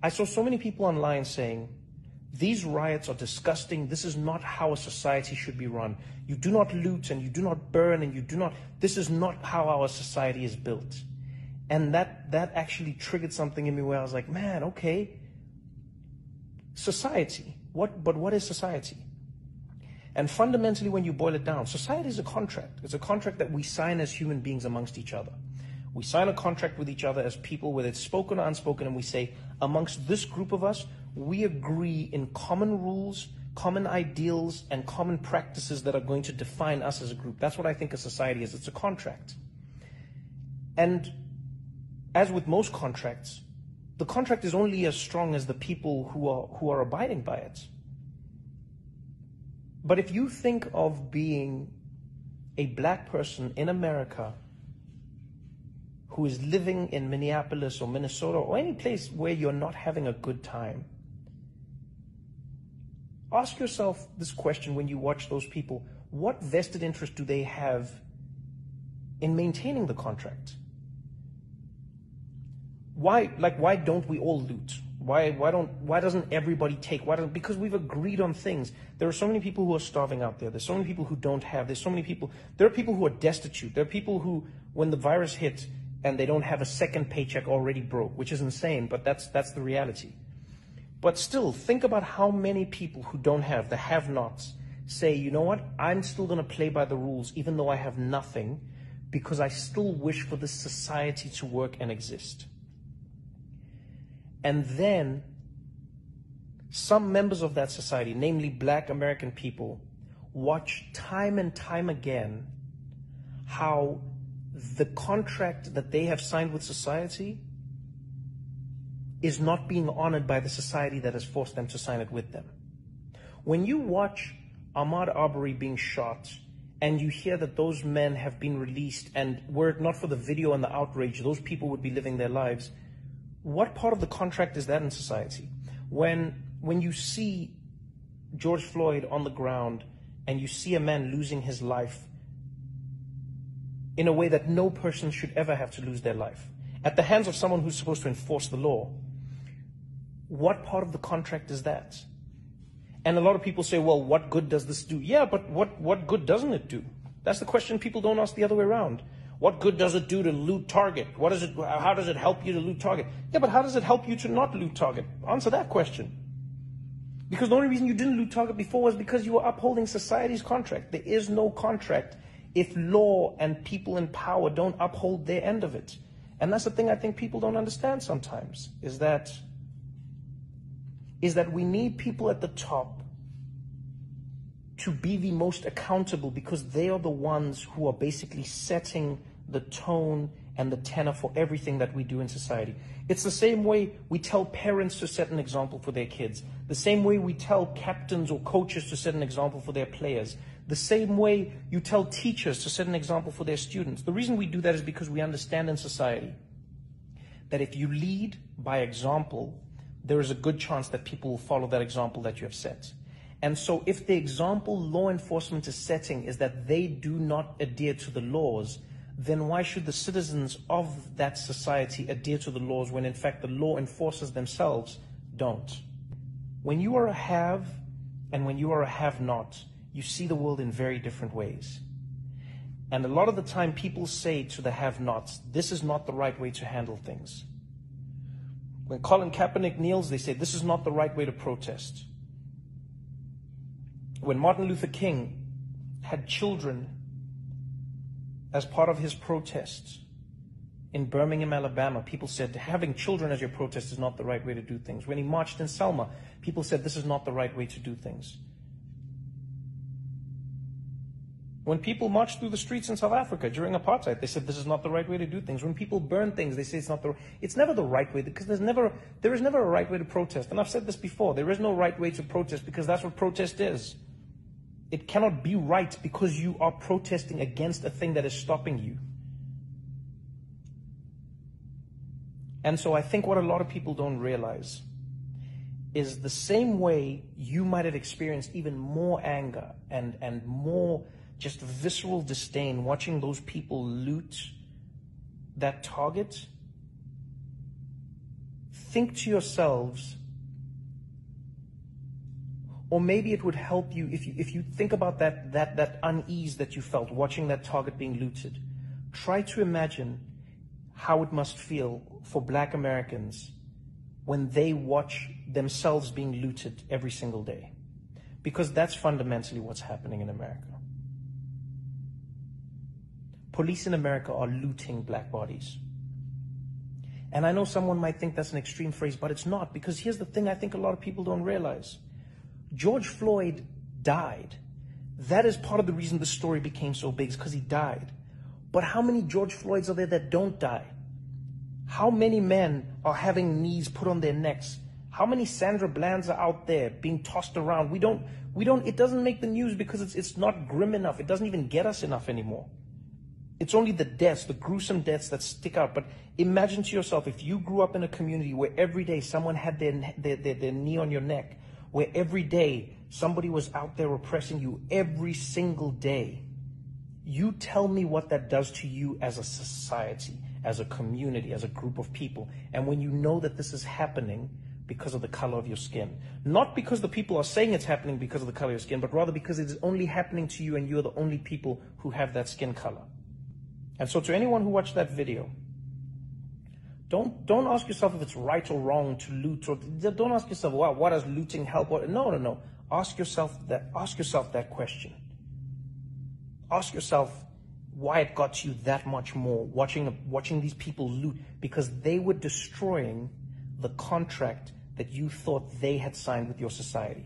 I saw so many people online saying, these riots are disgusting. This is not how a society should be run. You do not loot and you do not burn and you do not, this is not how our society is built. And that actually triggered something in me where I was like, man, okay, society, but what is society? And fundamentally, when you boil it down, society is a contract. It's a contract that we sign as human beings amongst each other. We sign a contract with each other as people, whether it's spoken or unspoken, and we say, amongst this group of us, we agree in common rules, common ideals, and common practices that are going to define us as a group. That's what I think a society is. It's a contract. And as with most contracts, the contract is only as strong as the people who are abiding by it. But if you think of being a black person in America who is living in Minneapolis or Minnesota or any place where you're not having a good time, ask yourself this question when you watch those people. What vested interest do they have in maintaining the contract? Why don't we all loot? Why doesn't everybody take? Because we've agreed on things. There are so many people who are starving out there. There's so many people who don't have. There's so many people. There are people who are destitute. There are people who, when the virus hit and they don't have a second paycheck, already broke, which is insane, but that's the reality. But still, think about how many people who don't have, the have-nots, say, you know what, I'm still going to play by the rules even though I have nothing, because I still wish for this society to work and exist. And then some members of that society, namely black American people, watch time and time again how the contract that they have signed with society is not being honored by the society that has forced them to sign it with them. When you watch Ahmaud Arbery being shot and you hear that those men have been released, and were it not for the video and the outrage, those people would be living their lives, what part of the contract is that in society? When you see George Floyd on the ground and you see a man losing his life in a way that no person should ever have to lose their life, at the hands of someone who's supposed to enforce the law, what part of the contract is that? And a lot of people say, well, what good does this do? Yeah, but what good doesn't it do? That's the question people don't ask the other way around. What good does it do to loot Target? How does it help you to loot Target? Yeah, but how does it help you to not loot Target? Answer that question. Because the only reason you didn't loot Target before was because you were upholding society's contract. There is no contract if law and people in power don't uphold their end of it. And that's the thing I think people don't understand sometimes, is that we need people at the top to be the most accountable, because they are the ones who are basically setting the tone and the tenor for everything that we do in society. It's the same way we tell parents to set an example for their kids, the same way we tell captains or coaches to set an example for their players, the same way you tell teachers to set an example for their students. The reason we do that is because we understand in society that if you lead by example, there is a good chance that people will follow that example that you have set. And so if the example law enforcement is setting is that they do not adhere to the laws, then why should the citizens of that society adhere to the laws when in fact the law enforcers themselves don't? When you are a have and when you are a have-not, you see the world in very different ways. And a lot of the time people say to the have-nots, this is not the right way to handle things. When Colin Kaepernick kneels, they say this is not the right way to protest. When Martin Luther King had children as part of his protests in Birmingham, Alabama, people said having children as your protest is not the right way to do things. When he marched in Selma, people said this is not the right way to do things. When people marched through the streets in South Africa during apartheid, they said this is not the right way to do things. When people burn things, they say it's never the right way, because there is never a right way to protest. And I've said this before, there is no right way to protest, because that's what protest is. It cannot be right because you are protesting against a thing that is stopping you. And so I think what a lot of people don't realize is the same way you might have experienced even more anger and more just visceral disdain watching those people loot that Target. think to yourselves, or maybe it would help you if you think about that unease that you felt watching that target being looted. Try to imagine how it must feel for Black Americans when they watch themselves being looted every single day. Because that's fundamentally what's happening in America. Police in America are looting Black bodies. And I know someone might think that's an extreme phrase, but it's not, because here's the thing I think a lot of people don't realize. George Floyd died. That is part of the reason the story became so big, is because he died. But how many George Floyds are there that don't die? How many men are having knees put on their necks? How many Sandra Blands are out there being tossed around? It doesn't make the news because it's not grim enough. It doesn't even get us enough anymore. It's only the deaths, the gruesome deaths that stick out. But imagine to yourself, if you grew up in a community where every day someone had their knee on your neck, where every day somebody was out there oppressing you every single day. You tell me what that does to you as a society, as a community, as a group of people. And when you know that this is happening because of the color of your skin, not because the people are saying it's happening because of the color of your skin, but rather because it is only happening to you and you're the only people who have that skin color. And so to anyone who watched that video, don't ask yourself if it's right or wrong to loot, or don't ask yourself, wow, what does looting help? No. Ask yourself that question. Ask yourself why it got you that much more watching these people loot, because they were destroying the contract that you thought they had signed with your society.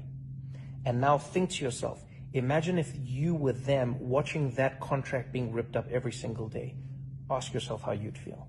And now think to yourself, imagine if you were them watching that contract being ripped up every single day. Ask yourself how you'd feel.